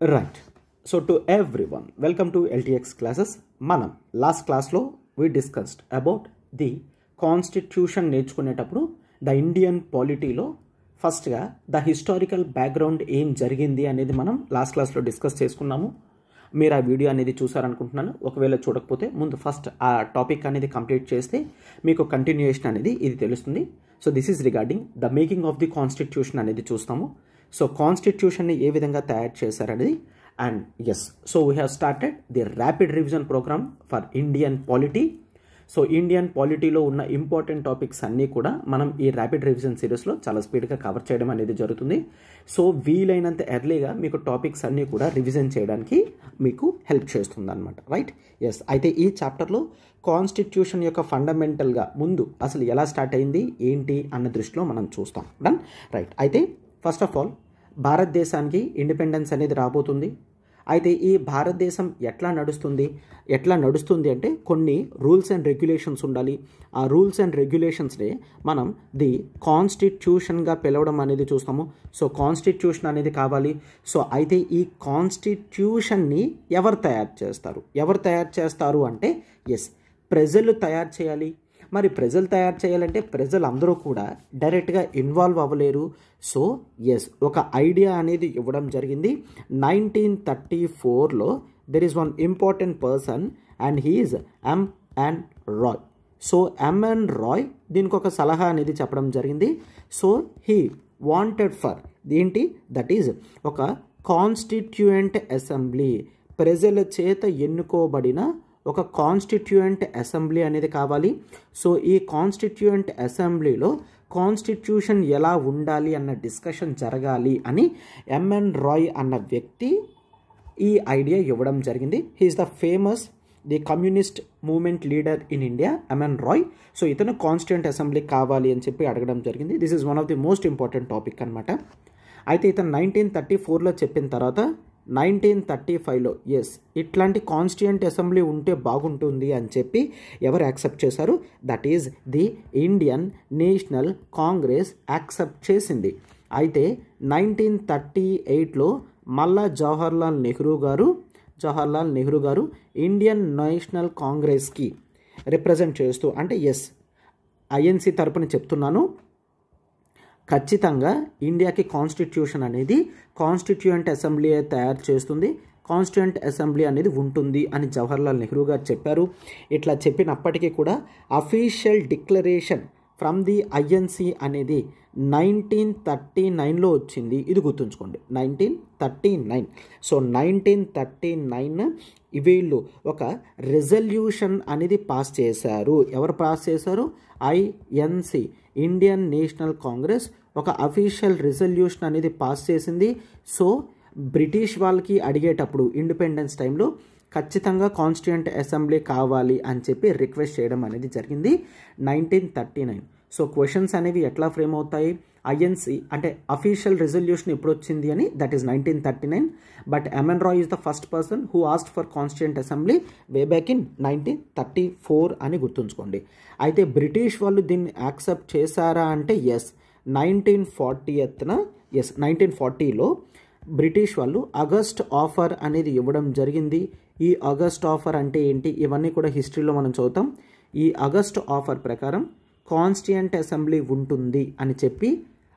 Right. So to everyone, welcome to LTX classes. Manam last class lo we discussed about the constitution నేర్చుకునేటప్పుడు the Indian polity లో first గా the historical background ఏం జరిగింది అనేది మనం last class లో discuss చేసుకున్నాము. మీరు ఆ వీడియో అనేది చూసారనుకుంటున్నాను. ఒకవేళ చూడకపోతే ముందు ఫస్ట్ ఆ టాపిక్ అనేది కంప్లీట్ చేస్తే మీకు కంటిన్యూయేషన్ అనేది ఇది తెలుస్తుంది. So this is regarding the making of the constitution అనేది చూస్తాము. సో కాన్స్టిట్యూషన్ని ఏ విధంగా తయారు చేశారనేది and yes so we have started the rapid revision program for Indian polity. So Indian పాలిటీలో ఉన్న ఇంపార్టెంట్ టాపిక్స్ అన్నీ కూడా మనం ఈ ర్యాపిడ్ రివిజన్ సిరీస్లో చాలా స్పీడ్గా కవర్ చేయడం అనేది జరుగుతుంది. సో వీలైనంత ఎర్లీగా మీకు టాపిక్స్ అన్నీ కూడా రివిజన్ చేయడానికి మీకు హెల్ప్ చేస్తుంది అనమాట. రైట్. ఎస్ అయితే ఈ చాప్టర్లో కాన్స్టిట్యూషన్ యొక్క ఫండమెంటల్గా ముందు అసలు ఎలా స్టార్ట్ అయింది ఏంటి అన్న దృష్టిలో మనం చూస్తాం. డన్. రైట్. అయితే ఫస్ట్ ఆఫ్ ఆల్ భారతదేశానికి ఇండిపెండెన్స్ అనేది రాబోతుంది. అయితే ఈ భారతదేశం ఎట్లా నడుస్తుంది అంటే కొన్ని రూల్స్ అండ్ రెగ్యులేషన్స్ ఉండాలి. ఆ రూల్స్ అండ్ రెగ్యులేషన్స్ని మనం ది కాన్స్టిట్యూషన్గా పిలవడం అనేది చూస్తాము. సో కాన్స్టిట్యూషన్ అనేది కావాలి. సో అయితే ఈ కాన్స్టిట్యూషన్ని ఎవరు తయారు చేస్తారు అంటే ఎస్ ప్రజలు తయారు చేయాలి. మరి ప్రజలు తయారు చేయాలంటే ప్రజలందరూ కూడా డైరెక్ట్గా ఇన్వాల్వ్ అవ్వలేరు. సో ఎస్ ఒక ఐడియా అనేది ఇవ్వడం జరిగింది. 1934లో there is one important person and he is M N Roy. So M N Roy దీనికి ఒక సలహా అనేది చెప్పడం జరిగింది. సో హీ వాంటెడ్ ఫర్ ఏంటి దట్ ఈజ్ ఒక కాన్స్టిట్యూయెంట్ అసెంబ్లీ, ప్రజల చేత ఎన్నుకోబడిన ఒక కాన్స్టిట్యూయెంట్ అసెంబ్లీ అనేది కావాలి. సో ఈ కాన్స్టిట్యూయెంట్ అసెంబ్లీలో కాన్స్టిట్యూషన్ ఎలా ఉండాలి అన్న డిస్కషన్ జరగాలి అని ఎంఎన్ రాయ్ అన్న వ్యక్తి ఈ ఐడియా ఇవ్వడం జరిగింది. He is the famous the communist movement leader in India MN Roy. So ఇతను కాన్స్టిట్యూయెంట్ అసెంబ్లీ కావాలి అని చెప్పి అడగడం జరిగింది. This is one of the most important topic అనమాట. అయితే ఇతను 1934లో చెప్పిన తర్వాత 1935లో ఎస్ ఇట్లాంటి కాన్స్టిట్యూయెంట్ అసెంబ్లీ ఉంటే బాగుంటుంది అని చెప్పి ఎవరు యాక్సెప్ట్ చేశారు? That is the Indian National Congress accept చేసింది. అయితే 1938లో మళ్ళా జవహర్లాల్ నెహ్రూ గారు ఇండియన్ నేషనల్ కాంగ్రెస్కి రిప్రజెంట్ చేస్తూ అంటే ఎస్ ఐఎన్సి తరపున చెప్తున్నాను, ఖచ్చితంగా ఇండియాకి కాన్స్టిట్యూషన్ అనేది కాన్స్టిట్యూయెంట్ అసెంబ్లీ తయారు చేస్తుంది, కాన్స్టిట్యూయెంట్ అసెంబ్లీ అనేది ఉంటుంది అని జవహర్లాల్ నెహ్రూ గారు చెప్పారు. ఇట్లా చెప్పినప్పటికీ కూడా official declaration from the INC అనేది 1939లో వచ్చింది. ఇది గుర్తుంచుకోండి, 1939. సో 1939 వీళ్ళు ఒక రెజల్యూషన్ అనేది పాస్ చేశారు. ఎవరు పాస్ చేశారు? ఐఎన్సి, ఇండియన్ నేషనల్ కాంగ్రెస్ ఒక అఫీషియల్ రెజల్యూషన్ అనేది పాస్ చేసింది. సో బ్రిటిష్ వాళ్ళకి అడిగేటప్పుడు ఇండిపెండెన్స్ టైంలో ఖచ్చితంగా కాన్స్టిట్యూయెంట్ అసెంబ్లీ కావాలి అని చెప్పి రిక్వెస్ట్ చేయడం అనేది జరిగింది 1939. సో క్వశ్చన్స్ అనేవి ఎట్లా ఫ్రేమ్ అవుతాయి? ఐఎన్సి అంటే అఫీషియల్ రెజల్యూషన్ ఎప్పుడు వచ్చింది అని, that is 1939. But MN Roy is the first person who asked for constituent assembly way back in 1934 అని గుర్తుంచుకోండి. అయితే బ్రిటిష్ వాళ్ళు దీన్ని యాక్సెప్ట్ చేశారా అంటే ఎస్ 1940లో బ్రిటిష్ వాళ్ళు ఆగస్ట్ ఆఫర్ అనేది ఇవ్వడం జరిగింది. ఈ ఆగస్ట్ ఆఫర్ అంటే ఏంటి ఇవన్నీ కూడా హిస్టరీలో మనం చదువుతాం. ఈ ఆగస్ట్ ఆఫర్ ప్రకారం కాన్స్టిట్యూయెంట్ అసెంబ్లీ ఉంటుంది అని చెప్పి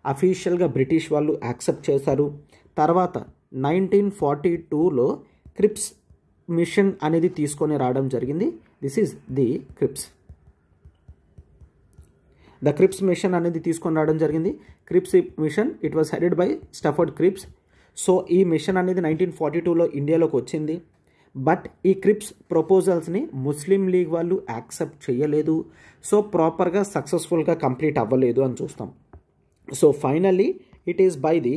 అఫీషియల్గా బ్రిటిష్ వాళ్ళు యాక్సెప్ట్ చేశారు. తర్వాత 1942లో క్రిప్స్ మిషన్ అనేది తీసుకొని రావడం జరిగింది. This is the Cripps mission అనేది తీసుకొని రావడం జరిగింది. Cripps mission it was headed by Stafford Cripps. So ఈ మిషన్ అనేది 1942లో ఇండియాలోకి వచ్చింది. బట్ ఈ క్రిప్స్ ప్రపోజల్స్ని ముస్లిం లీగ్ వాళ్ళు యాక్సెప్ట్ చేయలేదు. సో ప్రాపర్గా సక్సెస్ఫుల్గా కంప్లీట్ అవ్వలేదు అని చూస్తాం. So finally it is by the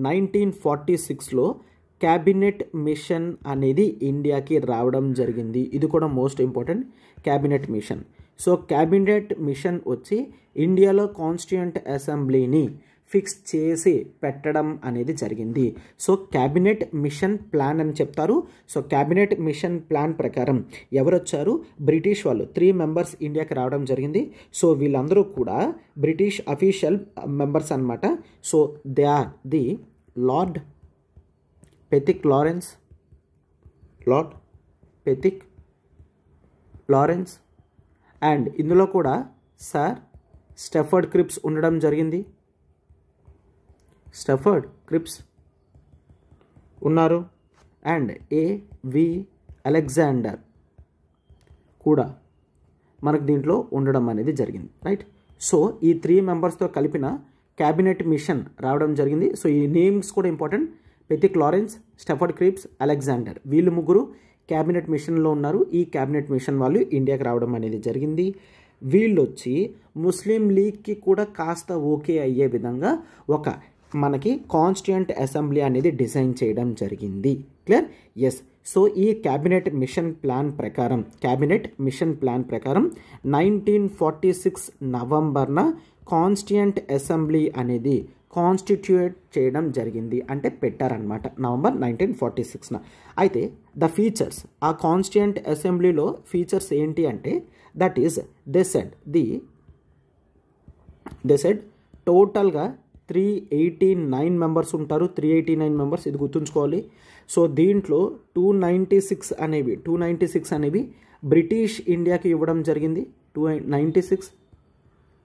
1946లో క్యాబినెట్ మిషన్ అనేది ఇండియాకి రావడం జరిగింది. ఇది కూడా most important, cabinet mission. So cabinet mission వచ్చి ఇండియాలో కాన్స్టిట్యూయెంట్ అసెంబ్లీని ఫిక్స్ చేసి పెట్టడం అనేది జరిగింది. సో క్యాబినెట్ మిషన్ ప్లాన్ అని చెప్తారు. సో క్యాబినెట్ మిషన్ ప్లాన్ ప్రకారం ఎవరు వచ్చారు? బ్రిటిష్ వాళ్ళు 3 మెంబర్స్ ఇండియాకి రావడం జరిగింది. సో వీళ్ళందరూ కూడా బ్రిటిష్ అఫీషియల్ మెంబర్స్ అనమాట. So they are the Lord Pethick Lawrence, Lord Pethick Lawrence, and ఇందులో కూడా సార్ స్టెఫర్డ్ క్రిప్స్ ఉండడం జరిగింది. స్టెఫర్డ్ క్రిప్స్ ఉన్నారు. అండ్ ఏవి అలెగ్జాండర్ కూడా మనకు దీంట్లో ఉండడం అనేది జరిగింది, రైట్. సో ఈ 3 మెంబర్స్తో కలిపిన క్యాబినెట్ మిషన్ రావడం జరిగింది. సో ఈ నేమ్స్ కూడా ఇంపార్టెంట్. పెతిక్ లారెన్స్, స్టెఫర్డ్ క్రిప్స్, అలెగ్జాండర్, వీళ్ళు ముగ్గురు క్యాబినెట్ మిషన్లో ఉన్నారు. ఈ క్యాబినెట్ మిషన్ వాళ్ళు ఇండియాకి రావడం అనేది జరిగింది. వీళ్ళు వచ్చి ముస్లిం లీగ్కి కూడా కాస్త ఓకే అయ్యే విధంగా ఒక మనకి కాన్స్టిట్యూయెంట్ అసెంబ్లీ అనేది డిజైన్ చేయడం జరిగింది. క్లియర్? ఎస్. సో ఈ క్యాబినెట్ మిషన్ ప్లాన్ ప్రకారం 1946 నవంబర్న కాన్స్టిట్యూయెంట్ అసెంబ్లీ అనేది కాన్స్టిట్యూట్ చేయడం జరిగింది, అంటే పెట్టారనమాట నవంబర్ 1946న. అయితే ద ఫీచర్స్, ఆ కాన్స్టిట్యూయెంట్ అసెంబ్లీలో ఫీచర్స్ ఏంటి అంటే దట్ ఈస్ దే సెడ్ టోటల్గా 389 మెంబర్స్ ఉంటారు. 389 మెంబర్స్, ఇది గుర్తుంచుకోవాలి. సో దీంట్లో 296 అనేవి బ్రిటిష్ ఇండియాకి ఇవ్వడం జరిగింది. 296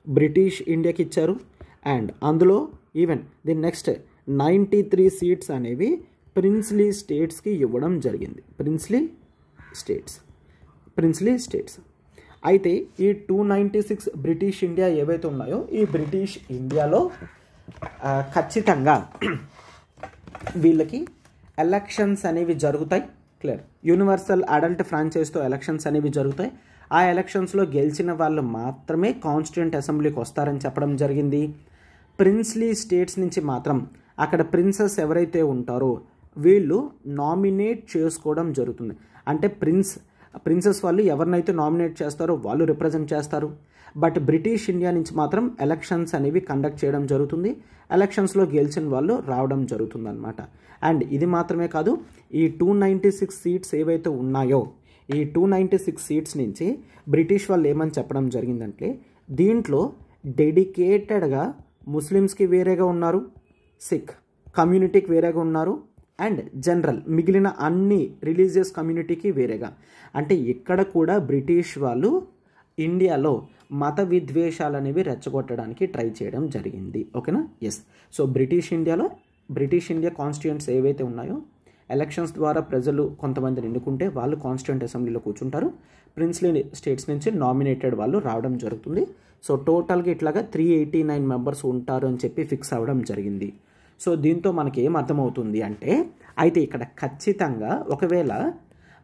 బ్రిటిష్ ఇండియాకి ఇచ్చారు. అండ్ అందులో ఈవెన్ ది నెక్స్ట్ 93 సీట్స్ అనేవి ప్రిన్స్లీ స్టేట్స్కి ఇవ్వడం జరిగింది. Princely states. అయితే ఈ 296 బ్రిటిష్ ఇండియా ఏవైతే ఉన్నాయో ఈ బ్రిటిష్ ఇండియాలో ఖచ్చితంగా వీళ్ళకి ఎలక్షన్స్ అనేవి జరుగుతాయి. క్లియర్? యూనివర్సల్ అడల్ట్ ఫ్రాంచైజ్తో ఎలక్షన్స్ అనేవి జరుగుతాయి. ఆ ఎలక్షన్స్లో గెలిచిన వాళ్ళు మాత్రమే కాన్స్టిట్యూయెంట్ అసెంబ్లీకి వస్తారని చెప్పడం జరిగింది. ప్రిన్స్లీ స్టేట్స్ నుంచి మాత్రం అక్కడ ప్రిన్సెస్ ఎవరైతే ఉంటారో వీళ్ళు నామినేట్ చేసుకోవడం జరుగుతుంది. అంటే ప్రిన్సెస్ వాళ్ళు ఎవరినైతే నామినేట్ చేస్తారో వాళ్ళు రిప్రజెంట్ చేస్తారు. బట్ బ్రిటిష్ ఇండియా నుంచి మాత్రం ఎలక్షన్స్ అనేవి కండక్ట్ చేయడం జరుగుతుంది. ఎలక్షన్స్లో గెలిచిన వాళ్ళు రావడం జరుగుతుంది అనమాట. అండ్ ఇది మాత్రమే కాదు, ఈ 296 సీట్స్ ఏవైతే ఉన్నాయో ఈ 296 సీట్స్ నుంచి బ్రిటిష్ వాళ్ళు ఏమని చెప్పడం జరిగిందంటే దీంట్లో డెడికేటెడ్గా ముస్లిమ్స్కి వేరేగా ఉన్నారు, సిక్ కమ్యూనిటీకి వేరేగా ఉన్నారు, అండ్ జనరల్ మిగిలిన అన్ని రిలీజియస్ కమ్యూనిటీకి వేరేగా. అంటే ఇక్కడ కూడా బ్రిటిష్ వాళ్ళు ఇండియాలో మత విద్వేషాలు అనేవి రెచ్చగొట్టడానికి ట్రై చేయడం జరిగింది. ఓకేనా? Yes. So British India constituents ఏవైతే ఉన్నాయో ఎలక్షన్స్ ద్వారా ప్రజలు కొంతమందిని ఎన్నుకుంటే వాళ్ళు కాన్స్టిట్యూయెంట్ అసెంబ్లీలో కూర్చుంటారు. ప్రిన్స్లీ స్టేట్స్ నుంచి నామినేటెడ్ వాళ్ళు రావడం జరుగుతుంది. సో టోటల్గా ఇట్లాగా 389 మెంబర్స్ ఉంటారు అని చెప్పి ఫిక్స్ అవ్వడం జరిగింది. సో దీంతో మనకి ఏం అర్థమవుతుంది అంటే అయితే ఇక్కడ ఖచ్చితంగా ఒకవేళ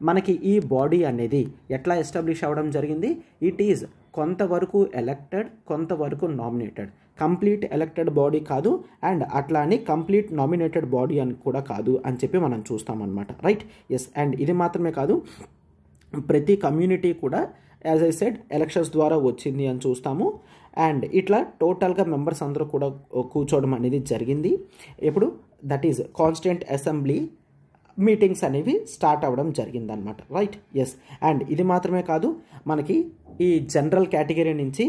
మనకి ఈ బాడీ అనేది ఎట్లా ఎస్టాబ్లిష్ అవ్వడం జరిగింది, ఇట్ ఈజ్ కొంతవరకు ఎలక్టెడ్, కొంతవరకు నామినేటెడ్. కంప్లీట్ ఎలక్టెడ్ బాడీ కాదు, అండ్ అట్లా అని కంప్లీట్ నామినేటెడ్ బాడీ అని కూడా కాదు అని చెప్పి మనం చూస్తామన్నమాట, రైట్? ఎస్. అండ్ ఇది మాత్రమే కాదు, ప్రతి కమ్యూనిటీ కూడా యాజ్ ఐ సెడ్ ఎలక్షన్స్ ద్వారా వచ్చింది అని చూస్తాము. అండ్ ఇట్లా టోటల్గా మెంబర్స్ అందరూ కూడా కూర్చోవడం అనేది జరిగింది. ఇప్పుడు that is constituent assembly meetings అనేవి స్టార్ట్ అవ్వడం జరిగిందనమాట, రైట్? ఎస్. అండ్ ఇది మాత్రమే కాదు, మనకి ఈ జనరల్ కేటగిరీ నుంచి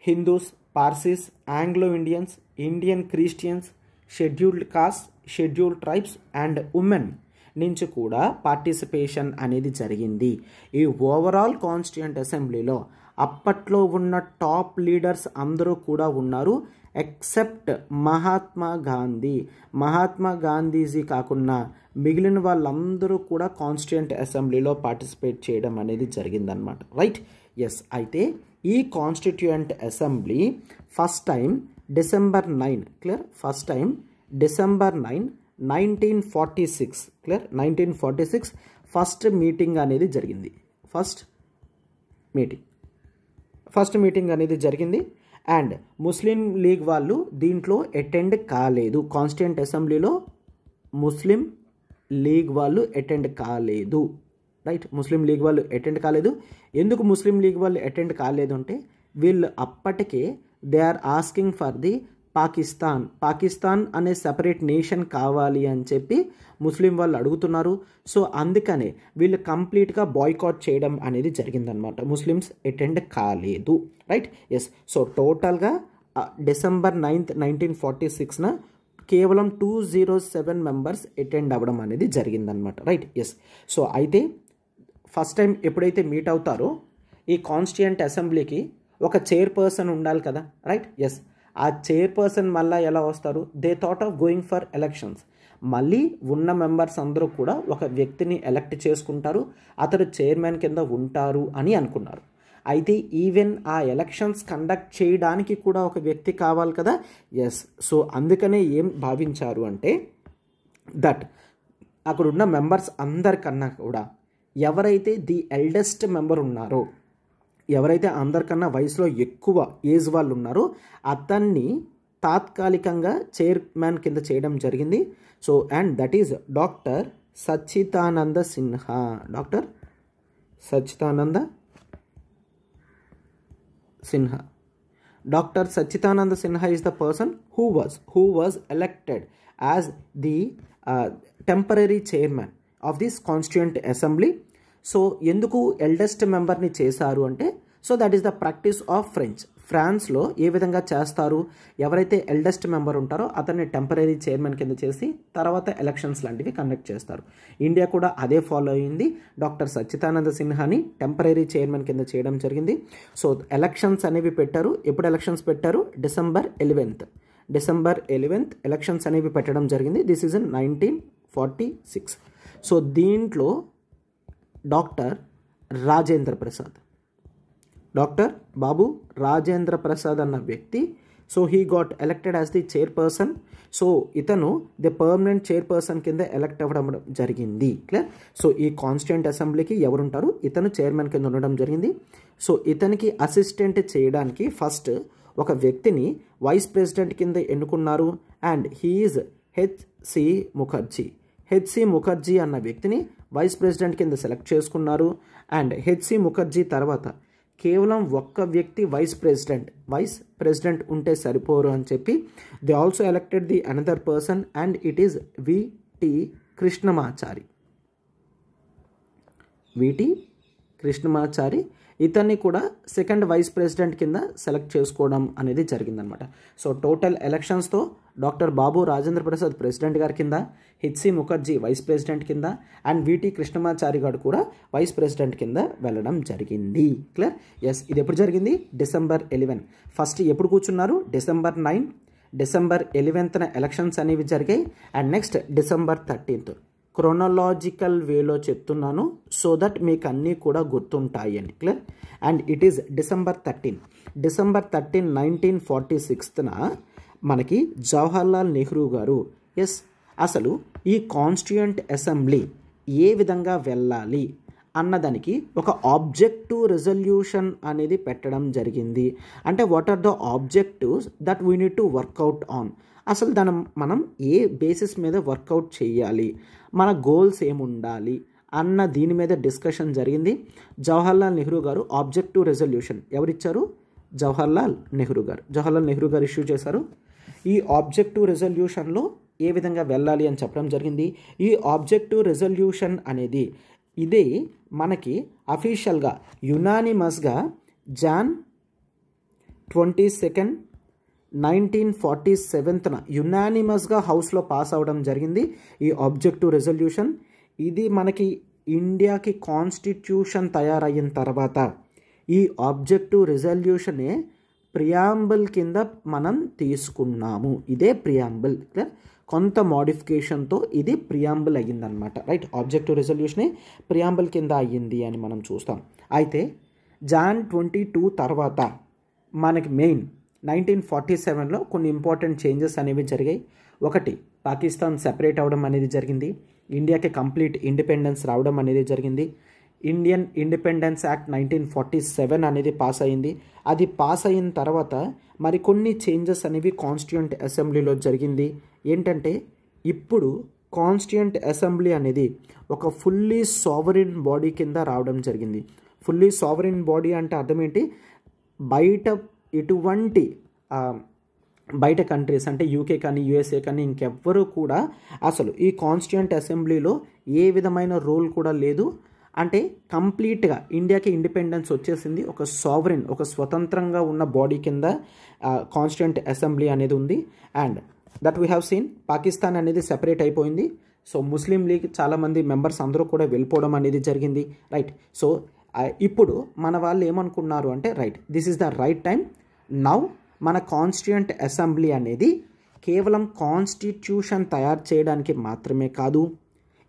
Hindus, Parsis, Anglo Indians, Indian Christians, scheduled cost, scheduled tribes and women నుంచి కూడా పార్టిసిపేషన్ అనేది జరిగింది. ఈ ఓవరాల్ కాన్స్టిట్యూయెంట్ అసెంబ్లీలో అప్పట్లో ఉన్న టాప్ లీడర్స్ అందరూ కూడా ఉన్నారు ఎక్సెప్ట్ మహాత్మా గాంధీజీ కాకుండా మిగిలిన వాళ్ళందరూ కూడా కాన్స్టిట్యూయెంట్ అసెంబ్లీలో పార్టిసిపేట్ చేయడం అనేది జరిగిందనమాట, రైట్? ఎస్. అయితే ఈ constituent assembly first time December 9 clear first time December 9 1946 clear 1946 first meeting అనేది జరిగింది. ఫస్ట్ మీటింగ్ అనేది జరిగింది. అండ్ ముస్లిం లీగ్ వాళ్ళు దీంట్లో అటెండ్ కాలేదు. కాన్స్టిట్యూయెంట్ అసెంబ్లీలో ముస్లిం లీగ్ వాళ్ళు అటెండ్ కాలేదు, రైట్? ముస్లిం లీగ్ వాళ్ళు అటెండ్ కాలేదు. ఎందుకు ముస్లిం లీగ్ వాళ్ళు అటెండ్ కాలేదు అంటే వీళ్ళు అప్పటికే they are asking for the Pakistan అనే సెపరేట్ నేషన్ కావాలి అని చెప్పి ముస్లిం వాళ్ళు అడుగుతున్నారు. సో అందుకనే వీళ్ళు కంప్లీట్గా బాయ్కాట్ చేయడం అనేది జరిగిందనమాట. ముస్లిమ్స్ అటెండ్ కాలేదు, రైట్? ఎస్. సో టోటల్గా డిసెంబర్ 9 1946న కేవలం 207 మెంబర్స్ అటెండ్ అవ్వడం అనేది జరిగిందనమాట, రైట్. ఎస్. సో అయితే ఫస్ట్ టైం ఎప్పుడైతే మీట్ అవుతారో ఈ కాన్స్టిట్యూయెంట్ అసెంబ్లీకి ఒక చైర్పర్సన్ ఉండాలి కదా, రైట్. ఎస్. ఆ చైర్పర్సన్ మళ్ళీ ఎలా వస్తారు? They thought of going for elections. మళ్ళీ ఉన్న మెంబర్స్ అందరూ కూడా ఒక వ్యక్తిని ఎలక్ట్ చేసుకుంటారు, అతడు చైర్మన్ కింద ఉంటారు అని అనుకున్నారు. అయితే ఈవెన్ ఆ ఎలక్షన్స్ కండక్ట్ చేయడానికి కూడా ఒక వ్యక్తి కావాలి కదా. ఎస్. సో అందుకనే ఏం భావించారు అంటే దట్ అక్కడున్న మెంబర్స్ అందరికన్నా కూడా ఎవరైతే ది ఎల్డెస్ట్ మెంబర్ ఉన్నారో, ఎవరైతే అందరికన్నా వయసులో ఎక్కువ ఏజ్ వాళ్ళు ఉన్నారో అతన్ని తాత్కాలికంగా చైర్మన్ కింద చేయడం జరిగింది. So and that is doctor Sachchidananda Sinha. Doctor Sachchidananda Sinha. Dr. Sachidananda Sinha is the person who was elected as the temporary chairman of this constituent assembly. So ఎందుకు ఎల్డెస్ట్ మెంబర్ని చేశారు అంటే so that is the practice of ఫ్రాన్స్లో ఏ విధంగా చేస్తారు, ఎవరైతే eldest member ఉంటారో అతన్ని temporary chairman కింద చేసి తర్వాత ఎలక్షన్స్ లాంటివి కండక్ట్ చేస్తారు. ఇండియా కూడా అదే ఫాలో అయింది. డాక్టర్ సచ్చిదానంద సిన్హాని టెంపరీ చైర్మన్ కింద చేయడం జరిగింది. సో ఎలక్షన్స్ అనేవి పెట్టారు. ఎప్పుడు ఎలక్షన్స్ పెట్టారు? December 11th ఎలక్షన్స్ అనేవి పెట్టడం జరిగింది. This is in 1946. సో దీంట్లో డాక్టర్ బాబు రాజేంద్ర ప్రసాద్ అన్న వ్యక్తి, so he got elected as the chairperson. So ఇతను ది పర్మనెంట్ చైర్పర్సన్ కింద ఎలక్ట్ అవ్వడం జరిగింది. క్లియర్. సో ఈ కాన్స్టిట్యూయెంట్ అసెంబ్లీకి ఎవరుంటారు? ఇతను చైర్మన్ కింద ఉండడం జరిగింది. సో ఇతనికి అసిస్టెంట్ చేయడానికి ఫస్ట్ ఒక వ్యక్తిని వైస్ ప్రెసిడెంట్ కింద ఎన్నుకున్నారు. అండ్ హీఈస్ హెచ్సి ముఖర్జీ అన్న వ్యక్తిని వైస్ ప్రెసిడెంట్ కింద సెలెక్ట్ చేసుకున్నారు. అండ్ హెచ్సి ముఖర్జీ తర్వాత కేవలం ఒక్క వ్యక్తి వైస్ ప్రెసిడెంట్ ఉంటే సరిపోరు అని చెప్పి they also elected the another person and it is V T Krishnamachari. ఇతన్ని కూడా సెకండ్ వైస్ ప్రెసిడెంట్ కింద సెలెక్ట్ చేసుకోవడం అనేది జరిగిందనమాట. సో టోటల్ ఎలక్షన్స్తో డాక్టర్ బాబు రాజేంద్ర ప్రసాద్ ప్రెసిడెంట్ గారి కింద, హెచ్సి ముఖర్జీ వైస్ ప్రెసిడెంట్ కింద అండ్ విటి కృష్ణమాచారి గారు కూడా వైస్ ప్రెసిడెంట్ కింద వెళ్ళడం జరిగింది. క్లియర్. ఎస్. ఇది ఎప్పుడు జరిగింది? December 11. ఫస్ట్ ఎప్పుడు కూర్చున్నారు? December 9. December 11th ఎలక్షన్స్ అనేవి జరిగాయి. And next December 13th. Chronological వేలో చెప్తున్నాను సో దట్ మీకు అన్నీ కూడా గుర్తుంటాయి అని. Clear. And it is December 13, 1946న మనకి జవహర్లాల్ నెహ్రూ గారు అసలు ఈ కాన్స్టిట్యూయెంట్ అసెంబ్లీ ఏ విధంగా వెళ్ళాలి అన్నదానికి ఒక ఆబ్జెక్టివ్ రెజల్యూషన్ అనేది పెట్టడం జరిగింది. అంటే what are the objectives that we need to work out on. అసలు దాన్ని మనం ఏ బేసిస్ మీద వర్కౌట్ చేయాలి, మన గోల్స్ ఏముండాలి అన్న దీని మీద డిస్కషన్ జరిగింది. జవహర్లాల్ నెహ్రూ గారు ఆబ్జెక్టివ్ రెజల్యూషన్ ఎవరిచ్చారు? జవహర్లాల్ నెహ్రూ గారు ఇష్యూ చేశారు. ఈ ఆబ్జెక్టివ్ రెజల్యూషన్లో ఏ విధంగా వెళ్ళాలి అని చెప్పడం జరిగింది. ఈ ఆబ్జెక్టివ్ రెజల్యూషన్ అనేది ఇదే మనకి అఫీషియల్గా యునానిమస్గా Jan 22, 1947న యునానిమస్గా హౌస్లో పాస్ అవ్వడం జరిగింది ఈ ఆబ్జెక్టివ్ రెజల్యూషన్. ఇది మనకి ఇండియాకి కాన్స్టిట్యూషన్ తయారయిన తర్వాత ఈ ఆబ్జెక్టివ్ రెజల్యూషనే ప్రియాంబుల్ కింద మనం తీసుకున్నాము. ఇదే ప్రియాంబుల్. కొంత మోడిఫికేషన్తో ఇది ప్రియాంబుల్ అయ్యిందనమాట, రైట్. ఆబ్జెక్టివ్ రెజల్యూషనే ప్రియాంబుల్ కింద అయ్యింది అని మనం చూస్తాం. అయితే Jan 22 తర్వాత మనకి మెయిన్ 1947లో కొన్ని ఇంపార్టెంట్ చేంజెస్ అనేవి జరిగాయి. ఒకటి, పాకిస్తాన్ సెపరేట్ అవ్వడం అనేది జరిగింది. ఇండియాకి కంప్లీట్ ఇండిపెండెన్స్ రావడం అనేది జరిగింది. ఇండియన్ ఇండిపెండెన్స్ యాక్ట్ 1947 అనేది పాస్ అయింది. అది పాస్ అయిన తర్వాత మరికొన్ని చేంజెస్ అనేవి కాన్స్టిట్యూయెంట్ అసెంబ్లీలో జరిగింది. ఏంటంటే ఇప్పుడు కాన్స్టిట్యూయెంట్ అసెంబ్లీ అనేది ఒక ఫుల్లీ సావరిన్ బాడీ కింద రావడం జరిగింది. ఫుల్లీ సావరిన్ బాడీ అంటే అర్థం ఏంటి? బయట కంట్రీస్ అంటే యూకే కానీ యూఎస్ఏ కానీ ఇంకెవ్వరూ కూడా అసలు ఈ కాన్స్టిట్యూయెంట్ అసెంబ్లీలో ఏ విధమైన రోల్ కూడా లేదు. అంటే కంప్లీట్గా ఇండియాకి ఇండిపెండెన్స్ వచ్చేసింది. ఒక సావరిన్, ఒక స్వతంత్రంగా ఉన్న బాడీ కింద కాన్స్టిట్యూయెంట్ అసెంబ్లీ అనేది ఉంది. And that we have seen Pakistan అనేది సెపరేట్ అయిపోయింది. సో ముస్లిం లీగ్ చాలామంది మెంబర్స్ అందరూ కూడా వెళ్ళిపోవడం అనేది జరిగింది, రైట్. సో ఇప్పుడు మన వాళ్ళు ఏమనుకున్నారు అంటే right, this is the right time now. మన కాన్స్టిట్యూయెంట్ అసెంబ్లీ అనేది కేవలం కాన్స్టిట్యూషన్ తయారు చేయడానికి మాత్రమే కాదు,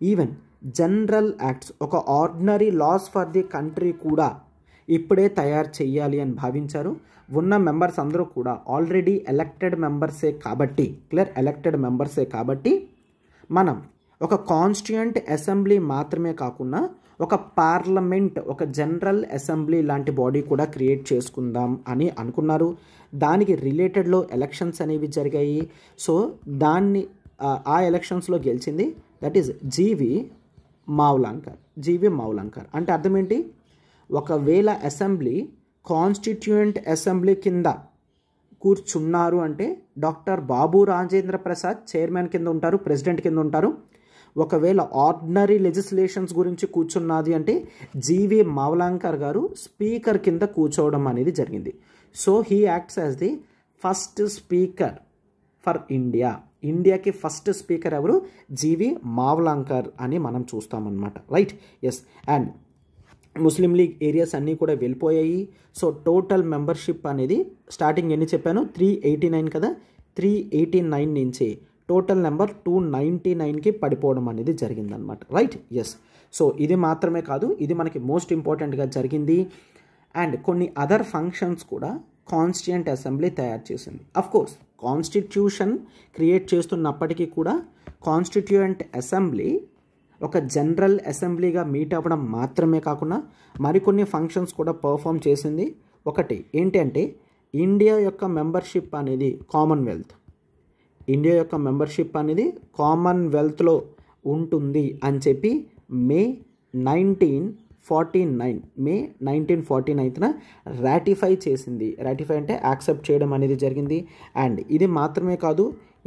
ఈవెన్ జనరల్ యాక్ట్స్, ఒక ordinary laws for the country కూడా ఇప్పుడే తయారు చేయాలి అని భావించారు. ఉన్న మెంబర్స్ అందరూ కూడా ఆల్రెడీ ఎలక్టెడ్ మెంబర్సే కాబట్టి, క్లియర్, ఎలక్టెడ్ మెంబర్సే కాబట్టి మనం ఒక కాన్స్టిట్యూయెంట్ అసెంబ్లీ మాత్రమే కాకుండా ఒక పార్లమెంట్, ఒక జనరల్ అసెంబ్లీ లాంటి బాడీ కూడా క్రియేట్ చేసుకుందాం అని అనుకున్నారు. దానికి రిలేటెడ్లో ఎలక్షన్స్ అనేవి జరిగాయి. సో దాన్ని ఆ ఎలక్షన్స్లో గెలిచింది దట్ ఈస్ జీవి మావ్లాంకర్. అంటే అర్థం ఏంటి, ఒకవేళ అసెంబ్లీ కాన్స్టిట్యూయెంట్ అసెంబ్లీ కింద కూర్చున్నారు అంటే డాక్టర్ బాబు రాజేంద్ర ప్రసాద్ చైర్మన్ కింద ఉంటారు, ప్రెసిడెంట్ కింద ఉంటారు. ఒకవేళ ఆర్డినరీ లెజిస్లేషన్స్ గురించి కూర్చున్నది అంటే జీవి మావ్లాంకర్ గారు స్పీకర్ కింద కూర్చోవడం అనేది జరిగింది. So he acts as the first speaker for India. ఇండియాకి ఫస్ట్ స్పీకర్ ఎవరు, జీవి మావ్లాంకర్ అని మనం చూస్తామన్నమాట, right. Yes, and Muslim League areas అన్నీ కూడా వెళ్ళిపోయాయి. సో టోటల్ మెంబర్షిప్ అనేది స్టార్టింగ్ ఎన్ని చెప్పాను, 389 కదా, 389 నుంచి టోటల్ నెంబర్ 299కి పడిపోవడం అనేది జరిగిందనమాట, రైట్. ఎస్, సో ఇది మాత్రమే కాదు, ఇది మనకి మోస్ట్ ఇంపార్టెంట్గా జరిగింది. అండ్ కొన్ని అదర్ ఫంక్షన్స్ కూడా కాన్స్టిట్యూయెంట్ అసెంబ్లీ తయారు చేసింది. అఫ్కోర్స్ కాన్స్టిట్యూషన్ క్రియేట్ చేస్తున్నప్పటికీ కూడా కాన్స్టిట్యూయెంట్ అసెంబ్లీ ఒక జనరల్ అసెంబ్లీగా మీట్ అవ్వడం మాత్రమే కాకుండా మరికొన్ని ఫంక్షన్స్ కూడా పర్ఫామ్ చేసింది. ఒకటి ఏంటి అంటే ఇండియా యొక్క మెంబర్షిప్ అనేది కామన్వెల్త్లో ఉంటుంది అని చెప్పి మే 1949న రాటిఫై చేసింది. రాటిఫై అంటే యాక్సెప్ట్ చేయడం అనేది జరిగింది. అండ్ ఇది మాత్రమే కాదు,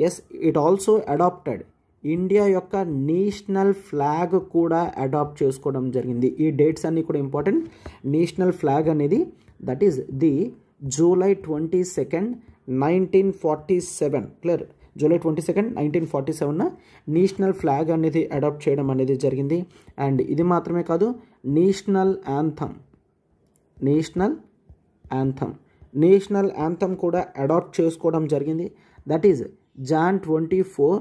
yes, it also adopted India యొక్క నేషనల్ ఫ్లాగ్ కూడా అడాప్ట్ చేసుకోవడం జరిగింది. ఈ డేట్స్ అన్నీ కూడా ఇంపార్టెంట్. నేషనల్ ఫ్లాగ్ అనేది that is the July 22nd, 1947, clear, July 22nd, 1947న నేషనల్ ఫ్లాగ్ అనేది అడాప్ట్ చేయడం అనేది జరిగింది. అండ్ ఇది మాత్రమే కాదు, నేషనల్ యాంథమ్ కూడా అడాప్ట్ చేసుకోవడం జరిగింది. That is Jan 24,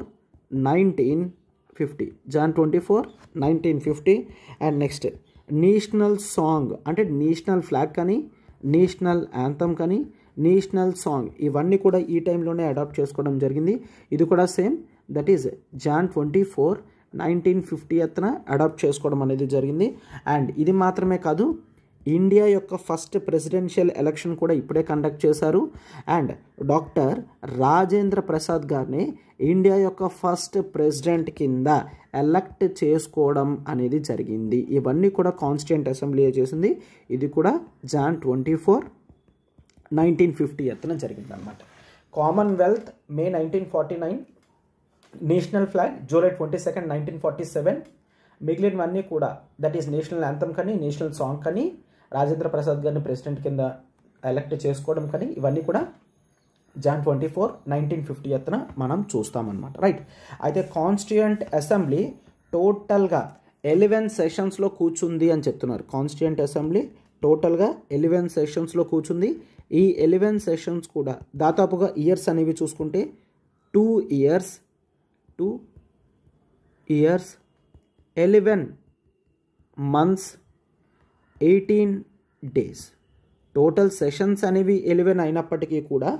1950. And next national song, అంటే నేషనల్ ఫ్లాగ్ కానీ, నేషనల్ యాంథమ్ కానీ, నేషనల్ సాంగ్, ఇవన్నీ కూడా ఈ టైంలోనే అడాప్ట్ చేసుకోవడం జరిగింది. ఇది కూడా సేమ్, దట్ ఈజ్ జాన్ 24, 1950న అడాప్ట్ చేసుకోవడం అనేది జరిగింది. అండ్ ఇది మాత్రమే కాదు, ఇండియా యొక్క ఫస్ట్ ప్రెసిడెన్షియల్ ఎలక్షన్ కూడా ఇప్పుడే కండక్ట్ చేశారు. అండ్ డాక్టర్ రాజేంద్ర ప్రసాద్ గారిని ఇండియా యొక్క ఫస్ట్ ప్రెసిడెంట్ కింద ఎలక్ట్ చేసుకోవడం అనేది జరిగింది. ఇవన్నీ కూడా కాన్స్టిట్యూయెంట్ అసెంబ్లీ చేసింది. ఇది కూడా జాన్ 24, 1950న జరిగిందనమాట. కామన్వెల్త్ మే 1949, నేషనల్ ఫ్లాగ్ జూలై 22nd, 1947. మిగిలినవన్నీ కూడా దట్ ఈస్ నేషనల్ యాంథమ్ కానీ, నేషనల్ సాంగ్ కానీ, రాజేంద్ర ప్రసాద్ గారిని ప్రెసిడెంట్ కింద ఎలక్ట్ చేసుకోవడం కానీ, ఇవన్నీ కూడా జాన్ 24, 1950న మనం చూస్తామన్నమాట, రైట్. అయితే కాన్స్టిట్యూయెంట్ అసెంబ్లీ టోటల్గా 11 సెషన్స్లో కూర్చుంది అని చెప్తున్నారు. కాన్స్టిట్యూయెంట్ అసెంబ్లీ టోటల్గా 11 సెషన్స్లో కూర్చుంది. ఈ 11 సెషన్స్ కూడా దాదాపుగా ఇయర్స్ అనేవి చూసుకుంటే 2 years, 11 months, 18 days. Total sessions అనేవి 11 అయినప్పటికీ కూడా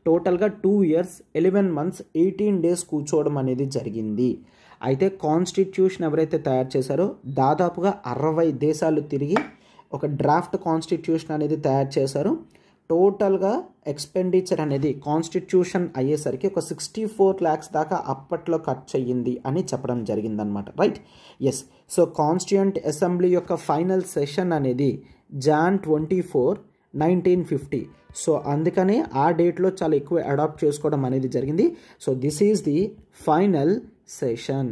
టోటల్గా 2 years, 11 months, 18 days కూర్చోవడం అనేది జరిగింది. అయితే కాన్స్టిట్యూషన్ ఎవరైతే తయారు చేశారో దాదాపుగా 60 దేశాలు తిరిగి ఒక డ్రాఫ్ట్ కాన్స్టిట్యూషన్ అనేది తయారు చేశారు. టోటల్గా ఎక్స్పెండిచర్ అనేది కాన్స్టిట్యూషన్ అయ్యేసరికి ఒక 64 lakhs దాకా అప్పట్లో ఖర్చు అయ్యింది అని చెప్పడం జరిగిందనమాట, right. Yes, so constituent assembly యొక్క ఫైనల్ సెషన్ అనేది జాన్ 24, 1950. సో అందుకనే ఆ డేట్లో చాలా ఎక్కువ అడాప్ట్ చేసుకోవడం అనేది జరిగింది. So this is the final session.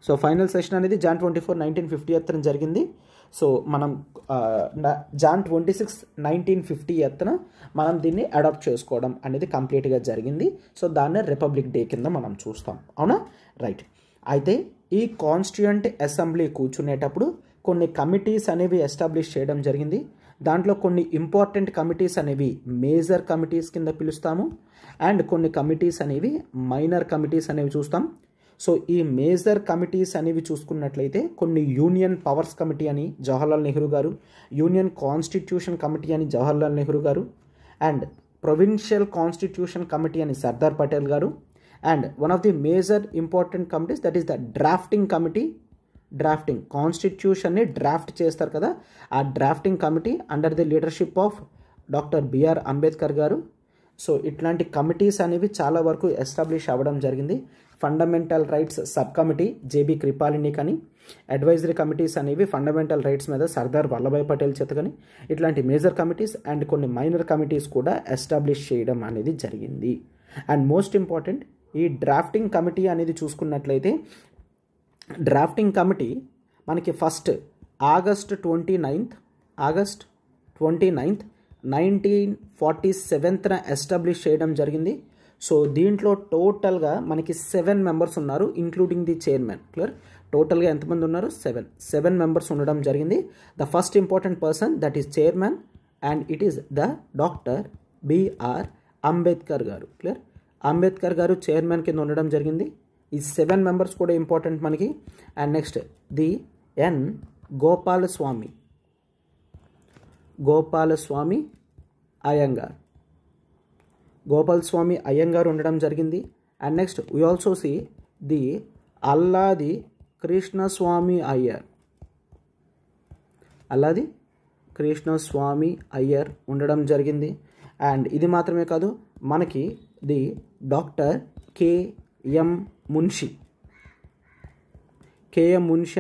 So final session అనేది Jan 24, 1950 జరిగింది. సో మనం Jan 26, 1950 మనం దీన్ని అడాప్ట్ చేసుకోవడం అనేది కంప్లీట్గా జరిగింది. సో దాన్ని రిపబ్లిక్ డే కింద మనం చూస్తాం, అవునా? రైట్. అయితే ఈ కాన్స్టిట్యూయెంట్ అసెంబ్లీ కూర్చునేటప్పుడు కొన్ని కమిటీస్ అనేవి ఎస్టాబ్లిష్ చేయడం జరిగింది. దాంట్లో కొన్ని ఇంపార్టెంట్ కమిటీస్ అనేవి మేజర్ కమిటీస్ కింద పిలుస్తాము, అండ్ కొన్ని కమిటీస్ అనేవి మైనర్ కమిటీస్ అనేవి చూస్తాం. సో ఈ మేజర్ కమిటీస్ అనేవి చూసుకున్నట్లయితే కొన్ని యూనియన్ పవర్స్ కమిటీ అని జవహర్లాల్ నెహ్రూ గారు, యూనియన్ కాన్స్టిట్యూషన్ కమిటీ అని జవహర్లాల్ నెహ్రూ గారు, అండ్ ప్రొవిన్షియల్ కాన్స్టిట్యూషన్ కమిటీ అని Sardar Patel garu, and one of the major important committees that is the drafting committee. Drafting కాన్స్టిట్యూషన్ని డ్రాఫ్ట్ చేస్తారు కదా, ఆ drafting committee under the leadership of doctor BR Ambedkar garu. So ఇట్లాంటి కమిటీస్ అనేవి చాలా వరకు ఎస్టాబ్లిష్ అవ్వడం జరిగింది. Fundamental rights sub committee J B Kripalani కానీ, అడ్వైజరీ కమిటీస్ అనేవి ఫండమెంటల్ రైట్స్ మీద సర్దార్ వల్లభాయ్ పటేల్ చేత కానీ, ఇట్లాంటి మేజర్ కమిటీస్ అండ్ కొన్ని మైనర్ కమిటీస్ కూడా ఎస్టాబ్లిష్ చేయడం అనేది జరిగింది. అండ్ మోస్ట్ ఇంపార్టెంట్, ఈ డ్రాఫ్టింగ్ కమిటీ అనేది చూసుకున్నట్లయితే డ్రాఫ్టింగ్ కమిటీ మనకి ఫస్ట్ ఆగస్ట్ 29, 1947 ఎస్టాబ్లిష్ చేయడం జరిగింది. సో దీంట్లో టోటల్గా మనకి 7 మెంబర్స్ ఉన్నారు, ఇంక్లూడింగ్ ది చైర్మన్. క్లియర్? టోటల్గా ఎంతమంది ఉన్నారు? 7 మెంబర్స్ ఉండడం జరిగింది. The first important person that is chairman and it is the doctor BR Ambedkar garu. Clear? Ambedkar గారు చైర్మన్ కింద ఉండడం జరిగింది. ఈ 7 మెంబర్స్ కూడా ఇంపార్టెంట్ మనకి. And next the N Gopalaswami Ayyangar. Gopalaswami Ayyangar ఉండడం జరిగింది. And next we also see the Alladi Krishnaswami Ayyar ఉండడం జరిగింది. అండ్ ఇది మాత్రమే కాదు, మనకి ది డాక్టర్ కేఎం మున్షి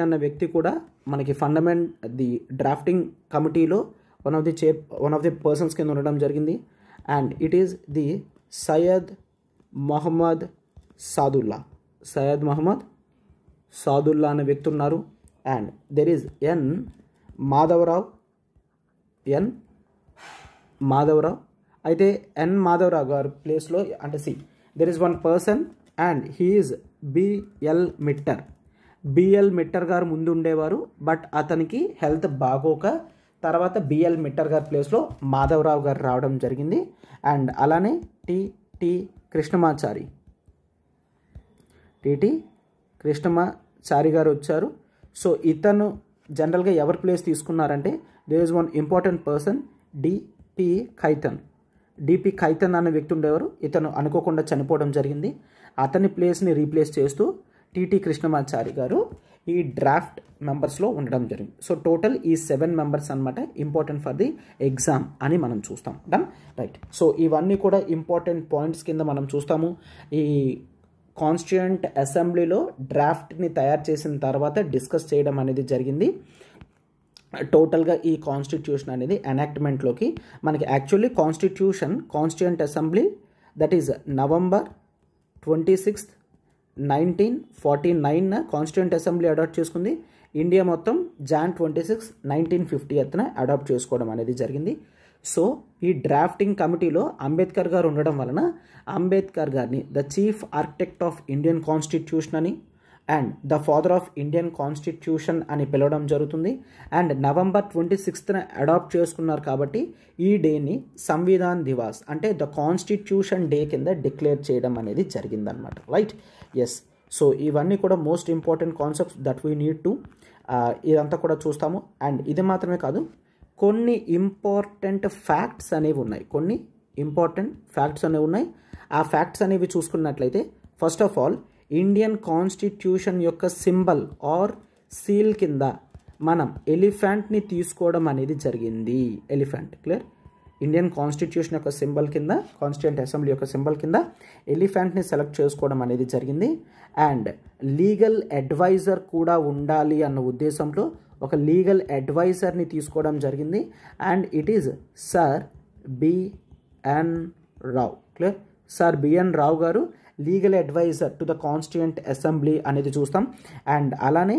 అన్న వ్యక్తి కూడా మనకి ది డ్రాఫ్టింగ్ కమిటీలో వన్ ఆఫ్ ది పర్సన్స్ కింద ఉండడం జరిగింది. And it is the Syed Mohammad Saadulla అనే వ్యక్తి ఉన్నారు. And there is N Madhava Rao. అయితే ఎన్ మాధవరావు గారి ప్లేస్లో అంటే there is one person and he is BL Mitter garu ముందు ఉండేవారు. బట్ అతనికి హెల్త్ బాగోక తర్వాత బిఎల్ మిట్టర్ గారి ప్లేస్లో మాధవరావు గారు రావడం జరిగింది. అండ్ అలానే టిటి కృష్ణమాచారి గారు వచ్చారు. సో ఇతను జనరల్గా ఎవరి ప్లేస్ తీసుకున్నారంటే there is one important person D P Khaitan అనే వ్యక్తి ఉండేవారు. ఇతను అనుకోకుండా చనిపోవడం జరిగింది. అతని ప్లేస్ని రీప్లేస్ చేస్తూ టిటి కృష్ణమాచారి గారు ఈ డ్రాఫ్ట్ మెంబర్స్లో ఉండడం జరిగింది. సో టోటల్ ఈ 7 మెంబర్స్ అనమాట ఇంపార్టెంట్ ఫర్ ది ఎగ్జామ్ అని మనం చూస్తాం. డన్? రైట్. సో ఇవన్నీ కూడా ఇంపార్టెంట్ పాయింట్స్ కింద మనం చూస్తాము. ఈ కాన్స్టిట్యూయెంట్ అసెంబ్లీలో డ్రాఫ్ట్ని తయారు చేసిన తర్వాత డిస్కస్ చేయడం అనేది జరిగింది. టోటల్గా ఈ కాన్స్టిట్యూషన్ అనేది ఎనాక్ట్మెంట్లోకి మనకి actually constituent assembly that is November 26, 1949 constituent assembly adopt చేసుకుంది. ఇండియా మొత్తం Jan 26, 1950 అడాప్ట్ చేసుకోవడం అనేది జరిగింది. సో ఈ డ్రాఫ్టింగ్ కమిటీలో అంబేద్కర్ గారు ఉండడం వలన అంబేద్కర్ గారిని the chief architect of Indian constitution అని and the father of Indian constitution అని పిలవడం జరుగుతుంది. అండ్ November 26 అడాప్ట్ చేసుకున్నారు కాబట్టి ఈ డేని సంవిధాన్ దివాస్ అంటే ద కాన్స్టిట్యూషన్ డే కింద డిక్లేర్ చేయడం అనేది జరిగిందనమాట. రైట్? ఎస్. సో ఇవన్నీ కూడా most important concepts that we need to ఇదంతా కూడా చూస్తాము. అండ్ ఇది మాత్రమే కాదు, కొన్ని ఇంపార్టెంట్ ఫ్యాక్ట్స్ అనేవి ఉన్నాయి. ఆ ఫ్యాక్ట్స్ అనేవి చూసుకున్నట్లయితే first of all Indian constitution యొక్క సింబల్ ఆర్ సీల్ కింద మనం ఎలిఫెంట్ని తీసుకోవడం అనేది జరిగింది. ఎలిఫెంట్. క్లియర్? ఇండియన్ కాన్స్టిట్యూషన్ యొక్క సింబల్ కింద, కాన్స్టిట్యూయెంట్ అసెంబ్లీ యొక్క సింబల్ కింద ఎలిఫెంట్ని సెలెక్ట్ చేసుకోవడం అనేది జరిగింది. అండ్ లీగల్ అడ్వైజర్ కూడా ఉండాలి అన్న ఉద్దేశంలో ఒక లీగల్ అడ్వైజర్ని తీసుకోవడం జరిగింది. And it is sir B N Rau. Clear? Sir B N Rau garu legal advisor to the constituent assembly అనేది చూస్తాం. అండ్ అలానే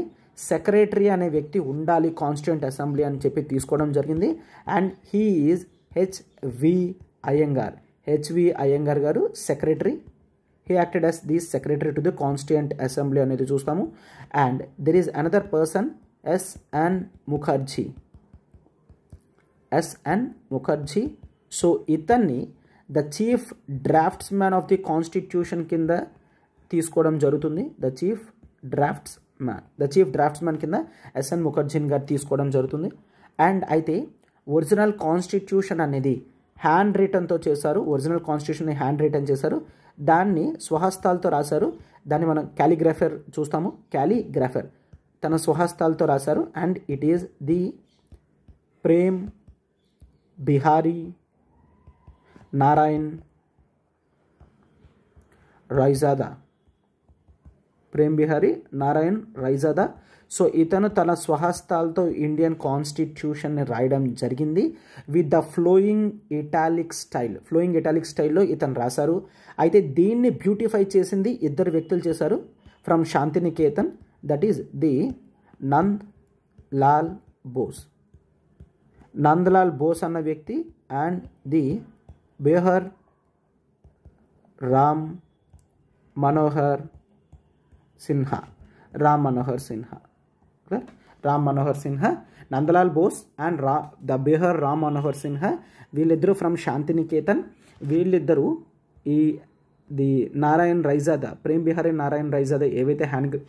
సెక్రటరీ అనే వ్యక్తి ఉండాలి కాన్స్టిట్యూయెంట్ అసెంబ్లీ అని చెప్పి తీసుకోవడం జరిగింది. And he is H V Ayyangar. H V Ayyangar garu secretary. He acted as the secretary to the constituent assembly అనేది చూస్తాము. And there is another person S N Mukherjee. S N Mukherjee. So ఇతన్ని the chief draftsman of the constitution కింద తీసుకోవడం జరుగుతుంది. ద చీఫ్ డ్రాఫ్ట్స్మ్యాన్ కింద S N ముఖర్జీని గారు తీసుకోవడం జరుగుతుంది. అండ్ అయితే ఒరిజినల్ కాన్స్టిట్యూషన్ అనేది హ్యాండ్ రిటన్తో చేశారు. ఒరిజినల్ కాన్స్టిట్యూషన్ని హ్యాండ్ రిటన్ చేశారు. దాన్ని స్వహస్తాలతో రాశారు. దాన్ని మనం క్యాలిగ్రాఫర్ చూస్తాము. క్యాలిగ్రాఫర్ తన స్వహస్తాలతో రాశారు. And it is the Prem Behari Narayan Raizada. Prem Behari Narayan Raizada. So ఇతను తన స్వహస్తాలతో ఇండియన్ కాన్స్టిట్యూషన్ని రాయడం జరిగింది విత్ ద ఫ్లోయింగ్ ఇటాలిక్ స్టైల్లో ఇతను రాశారు. అయితే దీన్ని బ్యూటిఫై చేసింది ఇద్దరు వ్యక్తులు చేశారు from Shantiniketan. That is the Nand Lal Bose అన్న వ్యక్తి and the Beohar Ram Manohar Sinha. Nandalal Bose and the Beohar Ram Manohar Sinha వీళ్ళిద్దరూ ఫ్రమ్ శాంతినికేతన్. వీళ్ళిద్దరూ ది నారాయణ్ రైజాదా, ప్రేమ్ బిహారీ నారాయణ్ రైజాదా ఏవైతే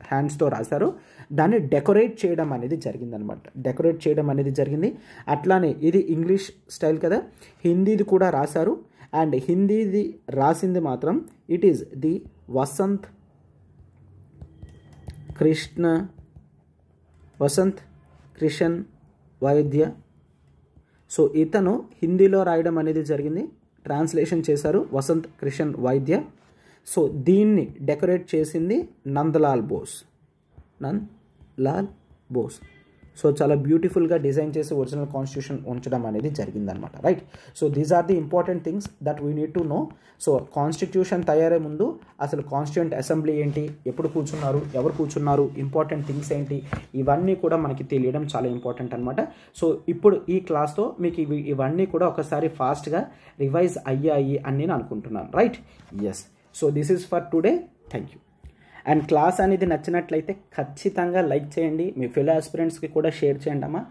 హ్యాండ్స్తో రాశారో దాన్ని డెకరేట్ చేయడం అనేది జరిగింది. అట్లానే ఇది ఇంగ్లీష్ స్టైల్ కదా, హిందీది కూడా రాశారు. అండ్ హిందీది రాసింది మాత్రం it is the Vasant Krishan Vaidya. So ఇతను హిందీలో రాయడం అనేది జరిగింది, ట్రాన్స్లేషన్ చేశారు వసంత్ కృష్ణ్ వైద్య. సో దీన్ని డెకరేట్ చేసింది నందలాల్ బోస్. సో చాలా బ్యూటిఫుల్గా డిజైన్ చేసి ఒరిజినల్ కాన్స్టిట్యూషన్ ఉంచడం అనేది జరిగిందనమాట. Right. So these are the important things that we need to know. So constitution తయారయ్యే ముందు అసలు కాన్స్టిట్యూయెంట్ అసెంబ్లీ ఏంటి, ఎప్పుడు కూర్చున్నారు, ఎవరు కూర్చున్నారు, ఇంపార్టెంట్ థింగ్స్ ఏంటి, ఇవన్నీ కూడా మనకి తెలియడం చాలా ఇంపార్టెంట్ అనమాట. సో ఇప్పుడు ఈ క్లాస్తో మీకు ఇవన్నీ కూడా ఒకసారి ఫాస్ట్గా రివైజ్ అయ్యాయి అని నేను అనుకుంటున్నాను. Right. Yes. So this is for today. Thank you. And class అనేది నచ్చినట్లయితే ఖచ్చితంగా లైక్ చేయండి, మీ ఫెలో ఆస్పిరెంట్స్కి కూడా షేర్ చేయండి అమ్మా.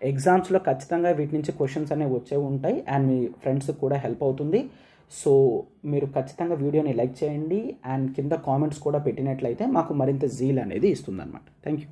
ఎగ్జామ్స్లో ఖచ్చితంగా వీటి నుంచి క్వశ్చన్స్ అనేవి వచ్చే ఉంటాయి అండ్ మీ ఫ్రెండ్స్కి కూడా హెల్ప్ అవుతుంది. సో మీరు ఖచ్చితంగా వీడియోని లైక్ చేయండి అండ్ కింద కామెంట్స్ కూడా పెట్టినట్లయితే మాకు మరింత జీల్ అనేది ఇస్తుంది అనమాట. Thank you.